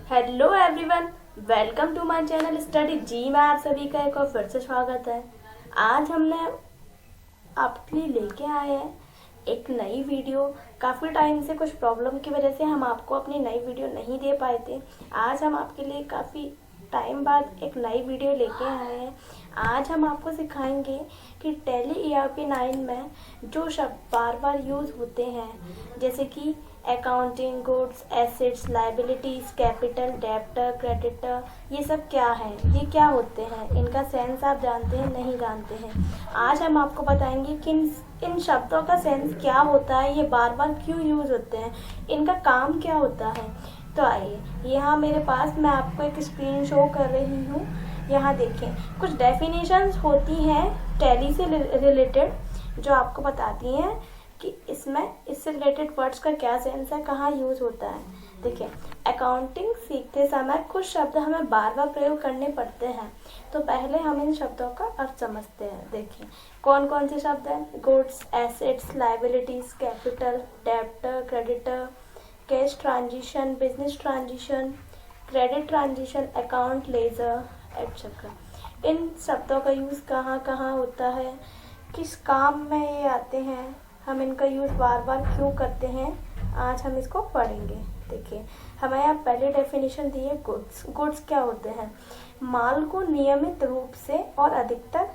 Hello everyone, welcome to my channel study जी में आप सभी का एक और फिर से स्वागत है। आज हमने आपके लिए लेके आए हैं एक नई वीडियो। काफ़ी टाइम से कुछ प्रॉब्लम की वजह से हम आपको अपनी नई वीडियो नहीं दे पाए थे। आज हम आपके लिए काफ़ी टाइम बाद एक नई वीडियो लेके आए हैं। आज हम आपको सिखाएंगे कि टैली ERP9 में जो शब्द बार बार यूज़ होते हैं, जैसे कि accounting, goods, assets, liabilities, capital, debtor, creditor, ये सब क्या है, ये क्या होते हैं, इनका सेंस आप जानते हैं नहीं जानते हैं। आज हम आपको बताएंगे कि इन शब्दों का सेंस क्या होता है, ये बार बार क्यों यूज़ होते हैं, इनका काम क्या होता है। तो आइए, यहाँ मेरे पास मैं आपको एक स्क्रीन शो कर रही हूँ। यहाँ देखें, कुछ डेफिनेशंस होती हैं टैली से रिलेटेड जो आपको बताती हैं कि इससे रिलेटेड वर्ड्स का क्या सेंस है, कहाँ यूज होता है। देखिए, अकाउंटिंग सीखते समय कुछ शब्द हमें बार बार प्रयोग करने पड़ते हैं, तो पहले हम इन शब्दों का अर्थ समझते हैं। देखिए, कौन कौन से शब्द हैं? Goods, assets, liabilities, capital, debtor, creditor, cash transition, business transition, credit transition, account ledger etcetera. इन शब्दों का यूज़ कहाँ कहाँ होता है, किस काम में ये आते हैं, हम इनका यूज़ बार बार क्यों करते हैं, आज हम इसको पढ़ेंगे। देखिए, हमें यहाँ पहले डेफिनेशन दी है गुड्स। गुड्स क्या होते हैं? माल को नियमित रूप से और अधिकतर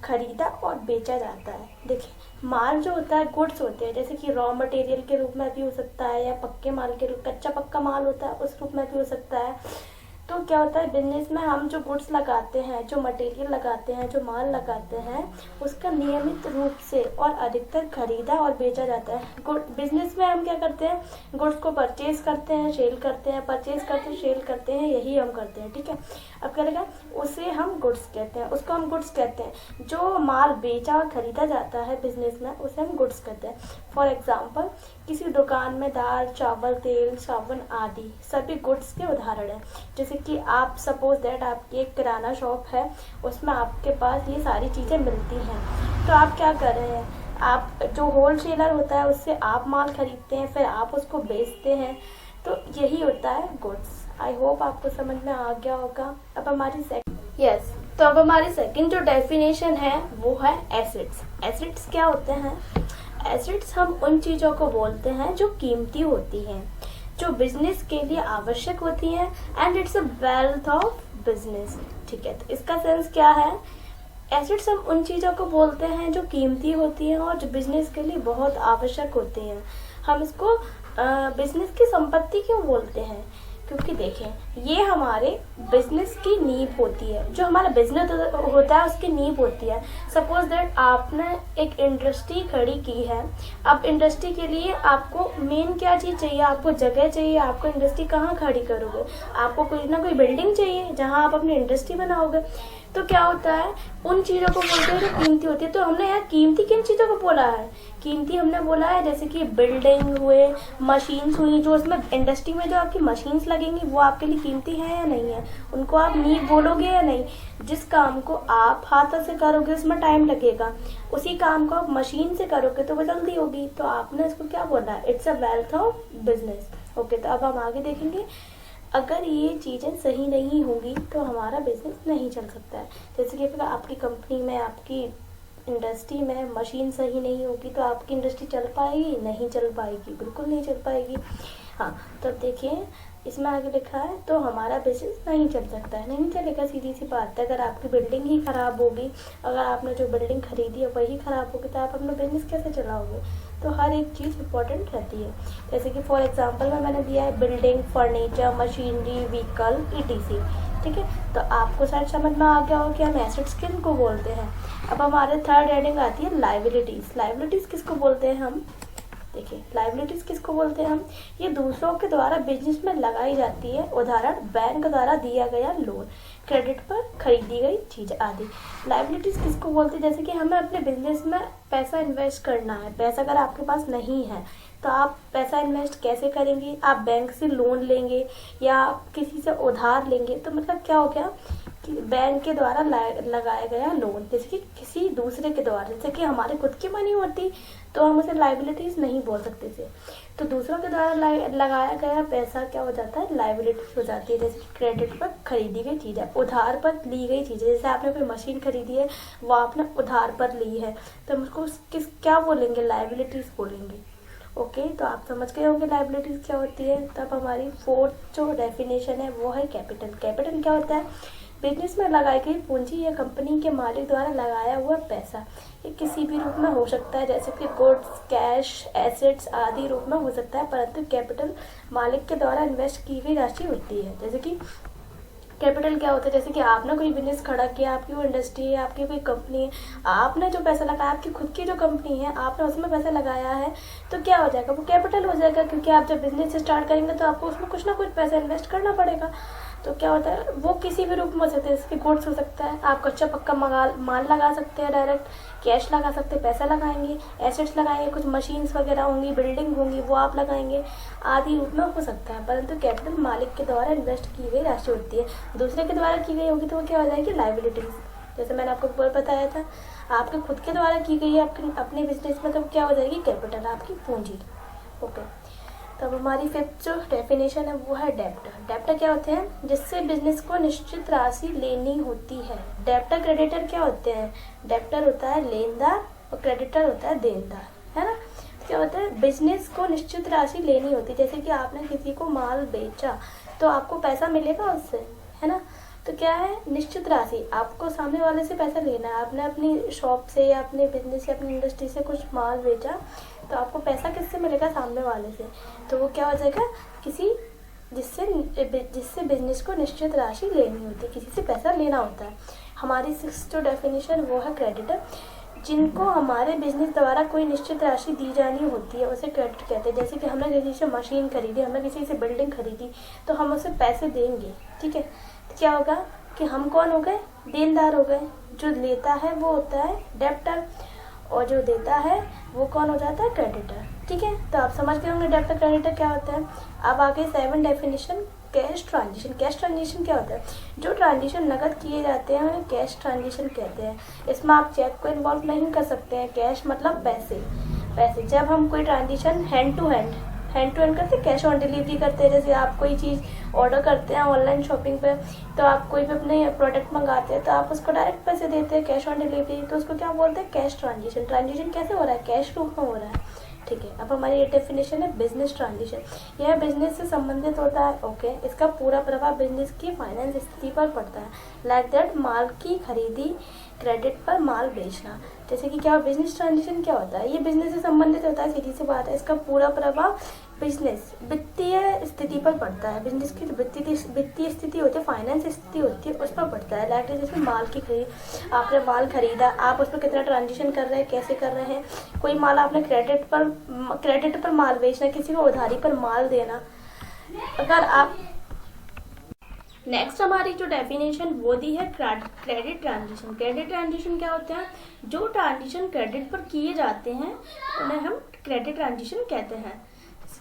खरीदा और बेचा जाता है। देखिए, माल जो होता है, गुड्स होते हैं, जैसे कि रॉ मटेरियल के रूप में भी हो सकता है, या पक्के माल के रूप, कच्चा पक्का माल होता है उस रूप में भी हो सकता है। तो क्या होता है, बिजनेस में हम जो गुड्स लगाते हैं, जो मटेरियल लगाते हैं, जो माल लगाते हैं, उसका नियमित रूप से और अधिकतर खरीदा और बेचा जाता है। बिजनेस में हम क्या करते हैं, गुड्स को परचेज करते हैं, सेल करते हैं, परचेज करते हैं, सेल करते हैं, यही हम करते हैं। ठीक है, अब क्या लगा, उसे हम गुड्स कहते हैं, उसको हम गुड्स कहते हैं। जो माल बेचा और खरीदा जाता है बिजनेस में, उसे हम गुड्स कहते हैं। फॉर एग्जाम्पल, किसी दुकान में दाल, चावल, तेल, साबुन आदि सभी गुड्स के उदाहरण हैं। जैसे कि आप सपोज दैट आपकी एक किराना शॉप है, उसमें आपके पास ये सारी चीज़ें मिलती हैं, तो आप क्या कर रहे हैं, आप जो होलसेलर होता है उससे आप माल खरीदते हैं, फिर आप उसको बेचते हैं, तो यही होता है गुड्स। आई होप आपको समझ में आ गया होगा। अब हमारी तो अब हमारी सेकंड जो डेफिनेशन है वो है एसेट्स। एसेट्स क्या होते हैं? एसेट्स हम उन चीज़ों को बोलते हैं जो कीमती होती हैं, जो बिजनेस के लिए आवश्यक होती हैं, and it's a wealth of business. ठीक है, तो इसका सेंस क्या है? एसेट्स हम उन चीज़ों को बोलते हैं जो कीमती होती हैं और जो बिजनेस के लिए बहुत आवश्यक होती हैं। हम इसको बिजनेस की संपत्ति क्यों बोलते हैं? क्योंकि देखें, ये हमारे बिजनेस की नींव होती है। जो हमारा बिजनेस होता है उसकी नींव होती है। सपोज दैट आपने एक इंडस्ट्री खड़ी की है। अब इंडस्ट्री के लिए आपको मेन क्या चीज़ चाहिए? आपको जगह चाहिए। आपको इंडस्ट्री कहाँ खड़ी करोगे? आपको कोई ना कोई बिल्डिंग चाहिए जहाँ आप अपनी इंडस्ट्री बनाओगे। तो क्या होता है, उन चीज़ों को बोलते हैं जो कीमती होती है। तो हमने यहाँ कीमती किन चीज़ों को बोला है? कीमती हमने बोला है जैसे कि बिल्डिंग हुए, मशीन्स हुई, जो उसमें इंडस्ट्री में जो आपकी मशीन्स लगेंगी वो आपके लिए कीमती है या नहीं है, उनको आप नींव बोलोगे या नहीं। जिस काम को आप हाथों से करोगे उसमें टाइम लगेगा, उसी काम को आप मशीन से करोगे तो वो जल्दी होगी। तो आपने इसको क्या बोला है? It's a wealth of business. Okay, तो अब हम आगे देखेंगे। अगर ये चीज़ें सही नहीं होंगी तो हमारा बिजनेस नहीं चल सकता है। जैसे कि अगर आपकी कंपनी में, आपकी इंडस्ट्री में मशीन सही नहीं होगी तो आपकी इंडस्ट्री चल पाएगी? नहीं चल पाएगी, बिल्कुल नहीं चल पाएगी। हाँ, तो देखिए, इसमें आगे लिखा है तो हमारा बिजनेस नहीं चल सकता है, नहीं चलेगा। सीधी सी बात है, अगर आपकी बिल्डिंग ही खराब होगी, अगर आपने जो बिल्डिंग खरीदी है वही खराब होगी, तो आप अपना बिजनेस कैसे चलाओगे? तो हर एक चीज़ इम्पोर्टेंट रहती है। जैसे कि फॉर एग्जांपल में मैंने दिया है building, furniture, machinery, vehicle, ETC। ठीक है, तो आपको शायद समझ में आ गया हो कि हम एसेट्स किन को बोलते हैं। अब हमारे थर्ड हेडिंग आती है लाइबिलिटीज़। लाइबिलिटीज़ किसको बोलते हैं हम? देखिए, लाइबिलिटीज किसको बोलते हैं हम? ये दूसरों के द्वारा बिजनेस में लगाई जाती है। उदाहरण, बैंक द्वारा दिया गया लोन, क्रेडिट पर खरीदी गई चीज आदि। लाइबिलिटीज किसको बोलते हैं? जैसे कि हमें अपने बिजनेस में पैसा इन्वेस्ट करना है। पैसा अगर आपके पास नहीं है तो आप पैसा इन्वेस्ट कैसे करेंगे? आप बैंक से लोन लेंगे या किसी से उधार लेंगे, तो मतलब क्या हो गया बैंक के द्वारा लगाया गया लोन, जैसे कि किसी दूसरे के द्वारा, जैसे कि हमारे खुद की मनी होती तो हम उसे लाइबिलिटीज नहीं बोल सकते थे। तो दूसरों के द्वारा लगाया गया पैसा क्या हो जाता है, लाइबिलिटीज हो जाती है। जैसे कि क्रेडिट पर खरीदी गई चीज़ है, उधार पर ली गई चीज़ है। जैसे आपने कोई मशीन खरीदी है, वो आपने उधार पर ली है, तो हम उसको क्या बोलेंगे, लाइबिलिटीज बोलेंगे। ओके, तो आप समझ गए होंगे लाइबिलिटीज क्या होती है। तब हमारी फोर्थ जो डेफिनेशन है वो है कैपिटल। कैपिटल क्या होता है, बिजनेस में लगाई गई पूंजी या कंपनी के मालिक द्वारा लगाया हुआ पैसा। ये किसी भी रूप में हो सकता है, जैसे कि गुड्स, कैश, एसेट्स आदि रूप में हो सकता है, परंतु कैपिटल मालिक के द्वारा इन्वेस्ट की गई राशि होती है। जैसे कि कैपिटल क्या होता है, जैसे कि आपने कोई बिजनेस खड़ा किया, आपकी वो इंडस्ट्री है, आपकी कोई कंपनी है, आपने जो पैसा लगाया, आपकी खुद की जो कंपनी है, आपने उसमें पैसा लगाया है, तो क्या हो जाएगा, वो कैपिटल हो जाएगा। क्योंकि आप जब बिजनेस स्टार्ट करेंगे तो आपको उसमें कुछ ना कुछ पैसा इन्वेस्ट करना पड़ेगा। तो क्या होता है, वो किसी भी रूप में हो सकता है, जैसे कि गुड्स हो सकता है, आप कच्चा पक्का माल लगा सकते हैं, डायरेक्ट कैश लगा सकते हैं, पैसा लगाएंगे, एसेट्स लगाएंगे, कुछ मशीन्स वगैरह होंगी, बिल्डिंग होंगी, वो आप लगाएंगे, आदि रूप में हो सकता है। परंतु कैपिटल मालिक के द्वारा इन्वेस्ट की गई राशि होती है। दूसरे के द्वारा की गई होगी तो वो क्या हो जाएगी, लाइबिलिटीज। जैसे मैंने आपको बताया था, आपके खुद के द्वारा की गई है अपने बिजनेस में, तो क्या हो जाएगी, कैपिटल, आपकी पूंजी। ओके, तब हमारी फिफ्थ जो डेफिनेशन है वो है डेब्टर। डेब्टर क्या होते हैं, जिससे बिजनेस को निश्चित राशि लेनी होती है। डेब्टर क्रेडिटर क्या होते हैं, डेब्टर होता है लेनदार और क्रेडिटर होता है देनदार, है ना। क्या होता है, बिजनेस को निश्चित राशि लेनी होती है। जैसे कि आपने किसी को माल बेचा तो आपको पैसा मिलेगा उससे, है ना। तो क्या है, निश्चित राशि, आपको सामने वाले से पैसा लेना है। आपने अपनी शॉप से या अपने बिजनेस या अपनी इंडस्ट्री से कुछ माल बेचा तो आपको पैसा किससे मिलेगा, सामने वाले से। तो वो क्या हो जाएगा, किसी जिससे बिजनेस को निश्चित राशि लेनी होती है, किसी से पैसा लेना होता है। हमारी सिक्स्थ जो डेफिनेशन वो है क्रेडिटर। जिनको हमारे बिजनेस द्वारा कोई निश्चित राशि दी जानी होती है उसे क्रेडिट कहते हैं। जैसे कि हमने किसी से मशीन खरीदी, हमने किसी से बिल्डिंग खरीदी, तो हम उसे पैसे देंगे, ठीक है। तो क्या होगा कि हम कौन हो गए, देनदार हो गए। जो लेता है वो होता है डेब्टर और जो देता है वो कौन हो जाता है, क्रेडिटर, ठीक है। तो आप समझ गए होंगे डेब्टर क्रेडिटर क्या होता है। अब आगे 7 definition, cash transition. Cash transition क्या होता है, जो ट्रांजिशन नकद किए जाते हैं उन्हें कैश ट्रांजिशन कहते हैं। इसमें आप चेक को इन्वॉल्व नहीं कर सकते हैं। कैश मतलब पैसे जब हम कोई ट्रांजिशन हैंड टू हैंड करते हैं, कैश ऑन डिलीवरी करते हैं। जैसे आप कोई चीज़ ऑर्डर करते हैं ऑनलाइन शॉपिंग पे, तो आप कोई भी अपने प्रोडक्ट मंगाते हैं तो आप उसको डायरेक्ट पैसे देते हैं, कैश ऑन डिलीवरी, तो उसको क्या बोलते हैं, कैश ट्रांजिशन। ट्रांजिशन कैसे हो रहा है, कैश रूप में हो रहा है, ठीक है। अब हमारी ये डेफिनेशन है बिजनेस ट्रांजिशन। यह बिजनेस से संबंधित होता है, ओके। इसका पूरा प्रभाव बिजनेस की फाइनेंस स्थिति पर पड़ता है। लाइक दैट, माल की खरीदी, क्रेडिट पर माल बेचना। जैसे कि क्या बिजनेस ट्रांजिशन क्या होता है, ये बिजनेस से संबंधित होता है, सीधी सी बात है। इसका पूरा प्रभाव बिजनेस वित्तीय स्थिति पर पड़ता है। बिजनेस की वित्तीय स्थिति होती है, फाइनेंस स्थिति होती है, उस पर पड़ता है। लाइक जैसे माल की खरीद, आपने माल खरीदा, आप उस पर कितना ट्रांजिशन कर रहे हैं, कैसे कर रहे हैं। कोई माल आपने क्रेडिट पर माल बेचना, किसी को उधारी पर माल देना। अगर आप नेक्स्ट हमारी जो डेफिनेशन वो दी है क्रेडिट ट्रांजिशन। क्रेडिट ट्रांजिशन क्या होते हैं, जो ट्रांजिशन क्रेडिट पर किए जाते हैं उन्हें हम क्रेडिट ट्रांजिशन कहते हैं।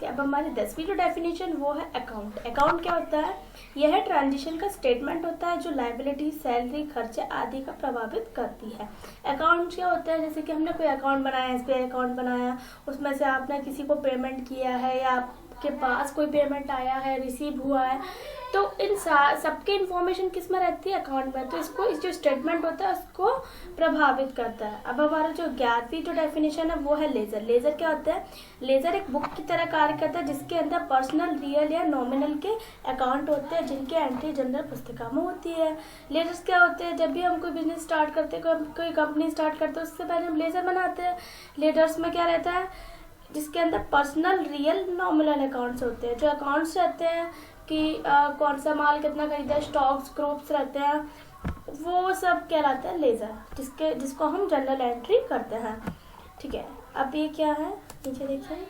अब हमारी 10वीं जो डेफिनेशन वो है अकाउंट। अकाउंट क्या होता है, यह ट्रांजिशन का स्टेटमेंट होता है जो लायबिलिटी, सैलरी, खर्चे आदि का प्रभावित करती है। अकाउंट क्या होता है, जैसे कि हमने कोई अकाउंट बनाया, SBI अकाउंट बनाया, उसमें से आपने किसी को पेमेंट किया है या आपके पास कोई पेमेंट आया है, रिसीव हुआ है, तो इन सबके इन्फॉर्मेशन किस में रहती है, अकाउंट में। तो इसको इस जो स्टेटमेंट होता है उसको प्रभावित करता है। अब हमारा जो 11वीं जो डेफिनेशन है वो है लेजर। लेजर क्या होता है, लेजर एक बुक की तरह कार्य करता है जिसके अंदर पर्सनल, रियल या नॉमिनल के अकाउंट होते हैं जिनके एंट्री जनरल पुस्तिका में होती है। लेजर्स क्या होते हैं, जब भी हम कोई बिजनेस स्टार्ट करते हैं, कोई कंपनी स्टार्ट करते हैं, उससे पहले हम लेजर बनाते हैं। लेजर्स में क्या रहता है, जिसके अंदर पर्सनल, रियल, नॉमिनल अकाउंट्स होते हैं। जो अकाउंट्स रहते हैं कि कौन सा माल कितना खरीदा, स्टॉक्स, ग्रुप्स रहते हैं, वो सब कहलाता है लेजर, जिसको हम जनरल एंट्री करते हैं, ठीक है। अब ये क्या है, नीचे देखिए,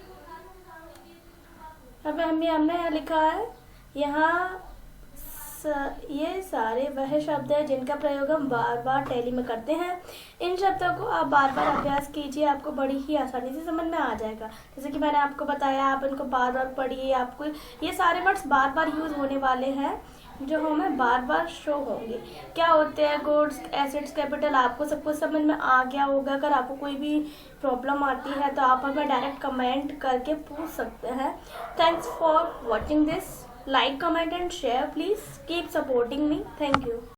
अब हमने लिखा है यहाँ ये सारे वह शब्द हैं जिनका प्रयोग हम बार बार टैली में करते हैं। इन शब्दों को आप बार बार अभ्यास कीजिए, आपको बड़ी ही आसानी से समझ में आ जाएगा। जैसे कि मैंने आपको बताया, आप इनको बार बार पढ़िए, आपको ये सारे वर्ड्स बार बार यूज होने वाले हैं, जो हमें बार बार शो होंगे। क्या होते हैं गुड्स, एसेट्स, कैपिटल, आपको सब कुछ समझ में आ गया होगा। अगर आपको कोई भी प्रॉब्लम आती है तो आप हमें डायरेक्ट कमेंट करके पूछ सकते हैं। Thanks for watching this. Like, comment and share. Please keep supporting me. Thank you.